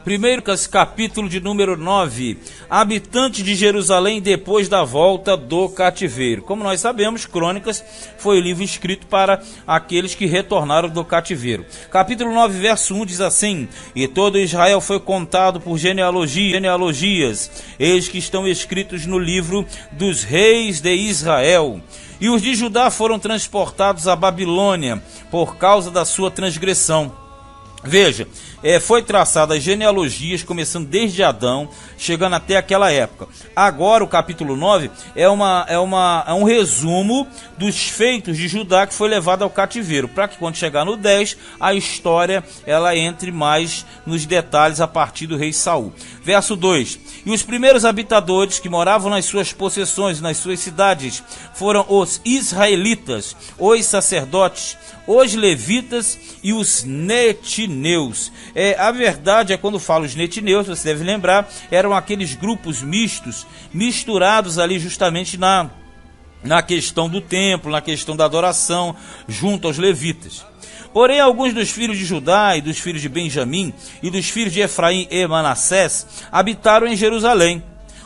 Crônicas, capítulo de número 9, habitante de Jerusalém depois da volta do cativeiro. Como nós sabemos, Crônicas foi o livro escrito para aqueles que retornaram do cativeiro. Capítulo 9, verso 1 diz assim: E todo Israel foi contado por genealogias, eis que estão escritos no livro dos reis de Israel. E os de Judá foram transportados à Babilônia por causa da sua transgressão. Veja, foi traçada as genealogias, começando desde Adão, chegando até aquela época. Agora o capítulo 9 é um resumo dos feitos de Judá que foi levado ao cativeiro, para que quando chegar no 10, a história ela entre mais nos detalhes a partir do rei Saul. Verso 2: E os primeiros habitadores que moravam nas suas possessões, nas suas cidades, foram os israelitas, os sacerdotes, os levitas e os netineus. A verdade é, quando falo os netineus, você deve lembrar, eram aqueles grupos misturados ali justamente na questão do templo, na questão da adoração, junto aos levitas. Porém, alguns dos filhos de Judá e dos filhos de Benjamim e dos filhos de Efraim e Manassés habitaram em Jerusalém.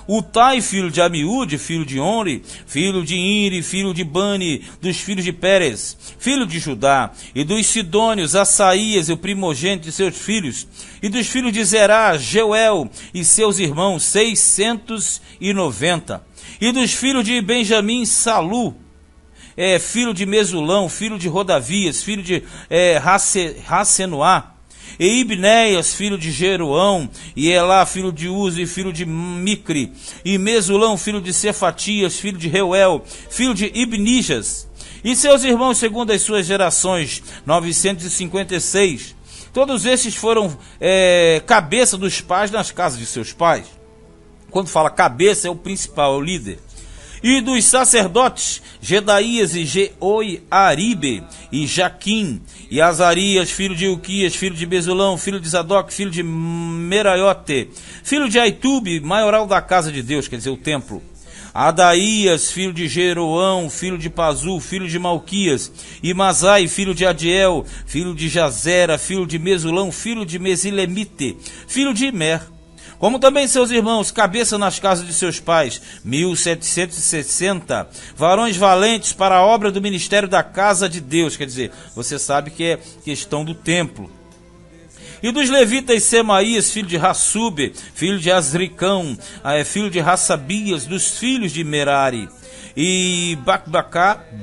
Utai, filho de Amiúde, filho de Onri, filho de Inri, filho de Bani, dos filhos de Pérez, filho de Judá, e dos Sidônios, Assaías, o primogênito de seus filhos, e dos filhos de Zerá, Jeuel e seus irmãos, 690, e dos filhos de Benjamim, Salu, filho de Mesulão, filho de Rodavias, filho de Racenuá, e Ibnéias, filho de Jeroão, e Elá, filho de Uzi, filho de Micri, e Mesulão, filho de Cefatias, filho de Reuel, filho de Ibnijas, e seus irmãos segundo as suas gerações, 956. Todos esses foram cabeça dos pais nas casas de seus pais. Quando fala cabeça, é o principal, é o líder. E dos sacerdotes, Gedaías e Jeoiaribe e Jaquim, e Azarias, filho de Ilquias, filho de Mesulão, filho de Zadok, filho de Meraiote, filho de Aitube, maioral da casa de Deus, quer dizer, o templo. Adaías, filho de Jeroão, filho de Pazu, filho de Malquias, e Mazai, filho de Adiel, filho de Jazera, filho de Mesulão, filho de Mesilemite, filho de Imer. Como também seus irmãos, cabeça nas casas de seus pais, 1760, varões valentes para a obra do ministério da casa de Deus, quer dizer, você sabe que é questão do templo. E dos levitas, Semaías, filho de Hassube, filho de Azricão, filho de Hassabias, dos filhos de Merari, e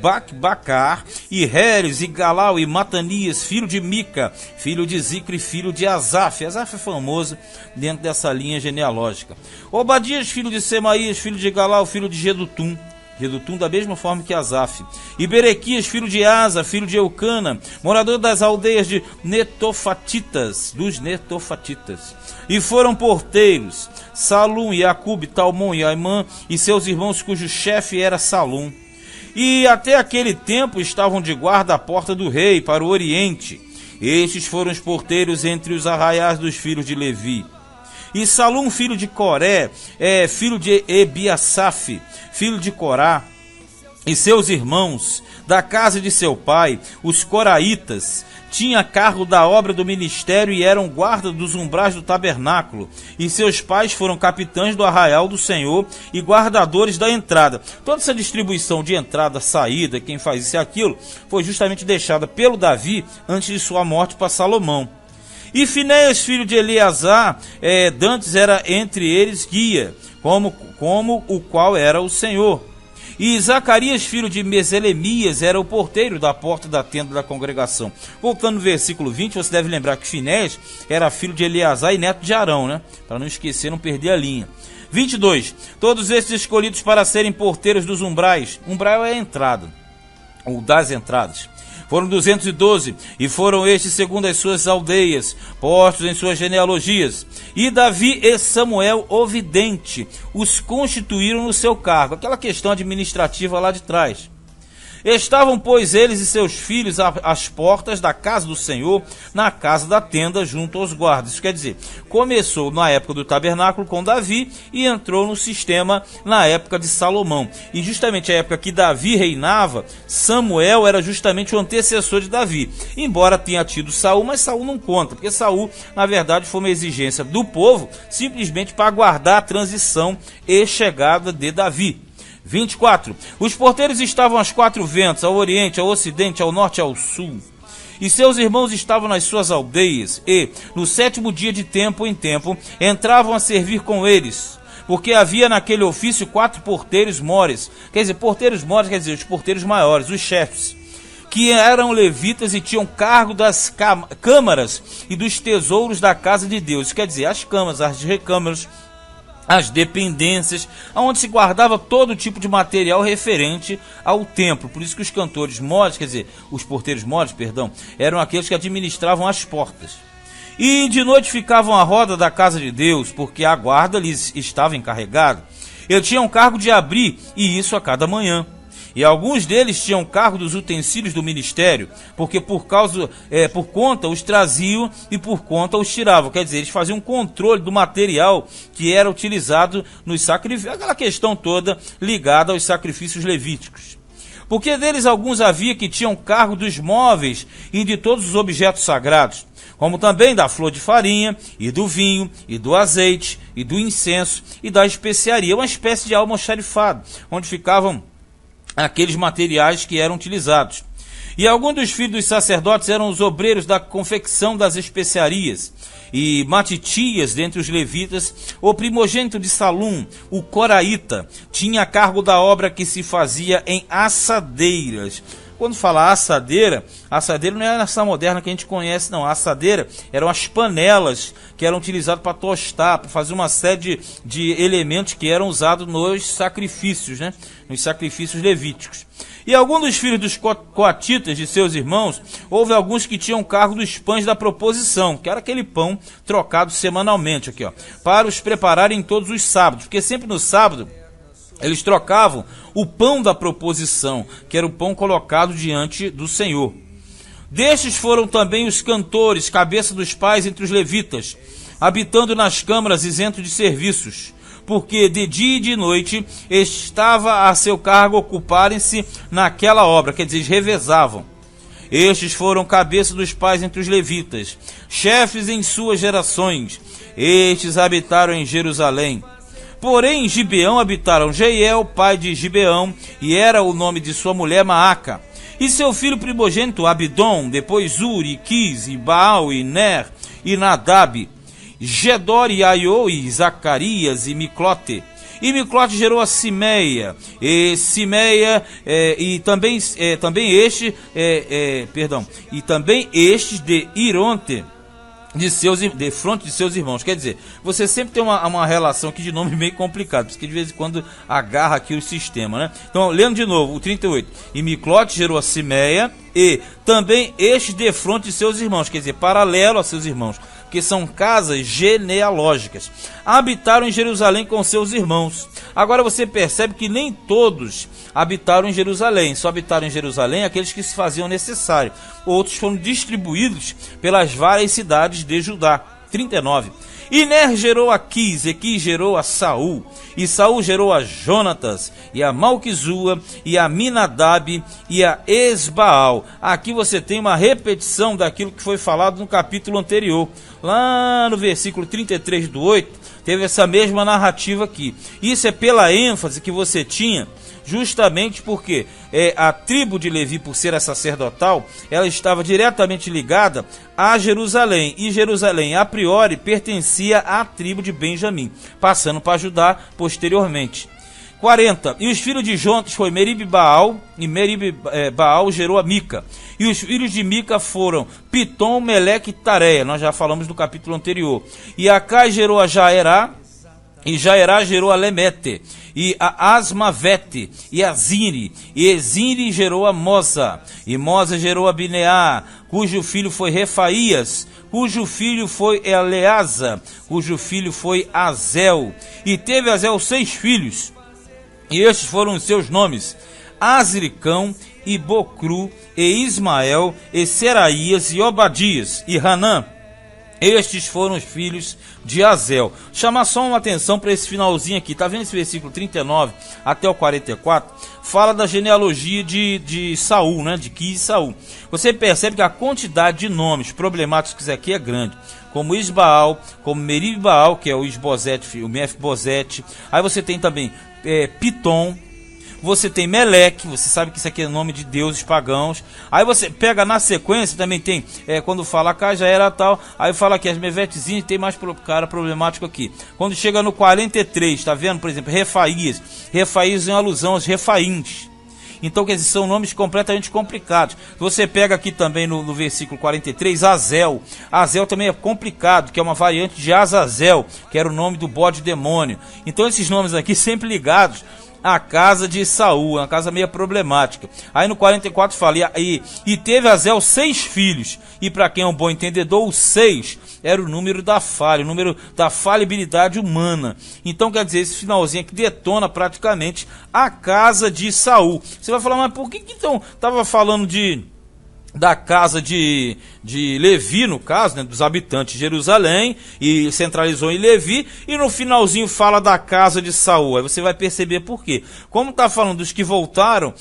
Bacbacar, e Heres, e Galau, e Matanias, filho de Mica, filho de Zicre, filho de Asaf. Asaf é famoso dentro dessa linha genealógica. Obadias, filho de Semaías, filho de Galau, filho de Gedutum da mesma forma que Asaf. E Berequias, filho de Asa, filho de Eucana, morador das aldeias de Netofatitas, dos Netofatitas. E foram porteiros Salum, Jacube, Talmon e Aimã, e seus irmãos, cujo chefe era Salum. E até aquele tempo estavam de guarda à porta do rei, para o oriente. Estes foram os porteiros entre os arraiais dos filhos de Levi. E Salum, filho de Coré, filho de Ebiasaf, filho de Corá, e seus irmãos, da casa de seu pai, os coraitas, tinha cargo da obra do ministério e eram guarda dos umbrais do tabernáculo. E seus pais foram capitães do arraial do Senhor e guardadores da entrada. Toda essa distribuição de entrada, saída, quem faz isso e aquilo, foi justamente deixada pelo Davi antes de sua morte para Salomão. E Finéias, filho de Eleazar, dantes era entre eles guia, como o qual era o Senhor. E Zacarias, filho de Meselemias, era o porteiro da porta da tenda da congregação. Voltando no versículo 20, você deve lembrar que Finéias era filho de Eleazar e neto de Arão, né? Para não esquecer, não perder a linha. 22. Todos estes escolhidos para serem porteiros dos umbrais. Umbral é a entrada, ou das entradas. Foram 212, e foram estes segundo as suas aldeias, postos em suas genealogias. E Davi e Samuel, o vidente, os constituíram no seu cargo. Aquela questão administrativa lá de trás. Estavam, pois, eles e seus filhos às portas da casa do Senhor, na casa da tenda, junto aos guardas. Isso quer dizer, começou na época do tabernáculo com Davi e entrou no sistema na época de Salomão. E justamente a época que Davi reinava, Samuel era justamente o antecessor de Davi. Embora tenha tido Saul, mas Saul não conta, porque Saul, na verdade, foi uma exigência do povo, simplesmente para aguardar a transição e chegada de Davi. 24. Os porteiros estavam aos 4 ventos, ao oriente, ao ocidente, ao norte e ao sul. E seus irmãos estavam nas suas aldeias, e, no 7º dia de tempo em tempo, entravam a servir com eles, porque havia naquele ofício 4 porteiros mores. Quer dizer, porteiros mores, quer dizer, os porteiros maiores, os chefes, que eram levitas e tinham cargo das câmaras e dos tesouros da casa de Deus. Isso quer dizer, as câmaras, as recâmaras, as dependências, onde se guardava todo tipo de material referente ao templo. Por isso que os cantores mores, quer dizer, os porteiros mores, perdão, eram aqueles que administravam as portas. E de noite ficavam à roda da casa de Deus, porque a guarda lhes estava encarregada. Eles tinham cargo de abrir, e isso a cada manhã. E alguns deles tinham cargo dos utensílios do ministério, porque por conta os traziam e por conta os tiravam. Quer dizer, eles faziam um controle do material que era utilizado nos sacrifícios, aquela questão toda ligada aos sacrifícios levíticos. Porque deles alguns havia que tinham cargo dos móveis e de todos os objetos sagrados, como também da flor de farinha, e do vinho, e do azeite, e do incenso, e da especiaria, uma espécie de almoxarifado, onde ficavam aqueles materiais que eram utilizados. E alguns dos filhos dos sacerdotes eram os obreiros da confecção das especiarias. E Matitias, dentre os levitas, o primogênito de Salum, o coraíta, tinha a cargo da obra que se fazia em assadeiras. Quando fala assadeira não é essa moderna que a gente conhece, não. A assadeira eram as panelas que eram utilizadas para tostar, para fazer uma série de elementos que eram usados nos sacrifícios, né? Nos sacrifícios levíticos. E alguns dos filhos dos coatitas de seus irmãos, houve alguns que tinham cargo dos pães da proposição, que era aquele pão trocado semanalmente, aqui, ó, para os prepararem todos os sábados, porque sempre no sábado eles trocavam o pão da proposição, que era o pão colocado diante do Senhor. Destes foram também os cantores, cabeça dos pais entre os levitas, habitando nas câmaras isentos de serviços, porque de dia e de noite estava a seu cargo ocuparem-se naquela obra, quer dizer, eles revezavam. Estes foram cabeça dos pais entre os levitas, chefes em suas gerações. Estes habitaram em Jerusalém. Porém, em Gibeão habitaram Jeiel, pai de Gibeão, e era o nome de sua mulher Maaca. E seu filho primogênito Abidom, depois Uri, Quis, e Baal, e Ner, e Nadab, Gedor, e Aiô, e Zacarias, e Miclote. E Miclote gerou a Simeia, e Simeia, e também estes de Ironte, de fronte de seus irmãos. Quer dizer, você sempre tem uma relação aqui de nome meio complicado, porque de vez em quando agarra aqui o sistema, né? Então, lendo de novo, o 38. E Miclote gerou a Simeia, e também este de fronte de seus irmãos, quer dizer, paralelo a seus irmãos, que são casas genealógicas. Habitaram em Jerusalém com seus irmãos. Agora você percebe que nem todos habitaram em Jerusalém, só habitaram em Jerusalém aqueles que se faziam necessário. Outros foram distribuídos pelas várias cidades de Judá. 39. E Ner gerou a Quis, e Quis gerou a Saul, e Saul gerou a Jonatas, e a Malquizua, e a Minadab, e a Esbaal. Aqui você tem uma repetição daquilo que foi falado no capítulo anterior. Lá no versículo 33 do 8, teve essa mesma narrativa aqui. Isso é pela ênfase que você tinha, justamente porque a tribo de Levi, por ser a sacerdotal, ela estava diretamente ligada a Jerusalém, e Jerusalém a priori pertencia à tribo de Benjamim, passando para Judá posteriormente. 40. E os filhos de Jontas foi Merib-Baal, e Merib-Baal gerou a Mica. E os filhos de Mica foram Pitom, Meleque e Tareia. Nós já falamos no capítulo anterior. E Acai gerou a Jaerá, e Jaerá gerou a Lemete, e a Asmavete, e a Zine, e Zine gerou a Mosa, e Mosa gerou a Bineá, cujo filho foi Refaías, cujo filho foi Eleasa, cujo filho foi Azel. E teve Azel 6 filhos, e estes foram os seus nomes: Azricão, e Bocru, e Ismael, e Seraías, e Obadias, e Hanã. Estes foram os filhos de Azel. Chamar só uma atenção para esse finalzinho aqui. Tá vendo esse versículo 39 até o 44? Fala da genealogia de Saul, né? De Quis e Saul. Você percebe que a quantidade de nomes problemáticos aqui é grande. Como Isbaal, como Meribaal, que é o Isbosete, o Mefibosete. Aí você tem também Pitom. Você tem Meleque, você sabe que isso aqui é nome de deuses pagãos. Aí você pega na sequência, também tem, quando fala cá já era tal, aí fala que as Mevetezinhas, tem mais cara problemático aqui. Quando chega no 43, tá vendo? Por exemplo, Refaías. Refaías é uma alusão aos Refaíns. Então, quer dizer, são nomes completamente complicados. Você pega aqui também no versículo 43, Azel. Azel também é complicado, que é uma variante de Azazel, que era o nome do bode demônio. Então, esses nomes aqui sempre ligados a casa de Saul, uma casa meio problemática. Aí no 44 fala, e teve Azel 6 filhos, e para quem é um bom entendedor, o 6 era o número da falha, o número da falibilidade humana. Então quer dizer, esse finalzinho aqui detona praticamente a casa de Saul. Você vai falar, mas por que então estava falando da casa de Levi, no caso, né, dos habitantes de Jerusalém, e centralizou em Levi, e no finalzinho fala da casa de Saul. Aí você vai perceber por quê. Como está falando dos que voltaram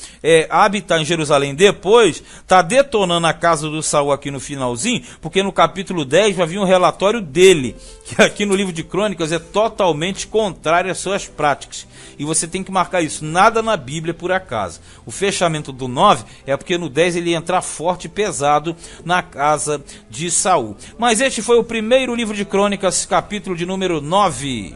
a habitar em Jerusalém depois, está detonando a casa do Saul aqui no finalzinho, porque no capítulo 10 vai vir um relatório dele, que aqui no livro de Crônicas é totalmente contrário às suas práticas. E você tem que marcar isso, nada na Bíblia por acaso. O fechamento do 9 é porque no 10 ele ia entrar forte e pesado na casa de Saul. Mas este foi o primeiro livro de Crônicas, capítulo de número 9.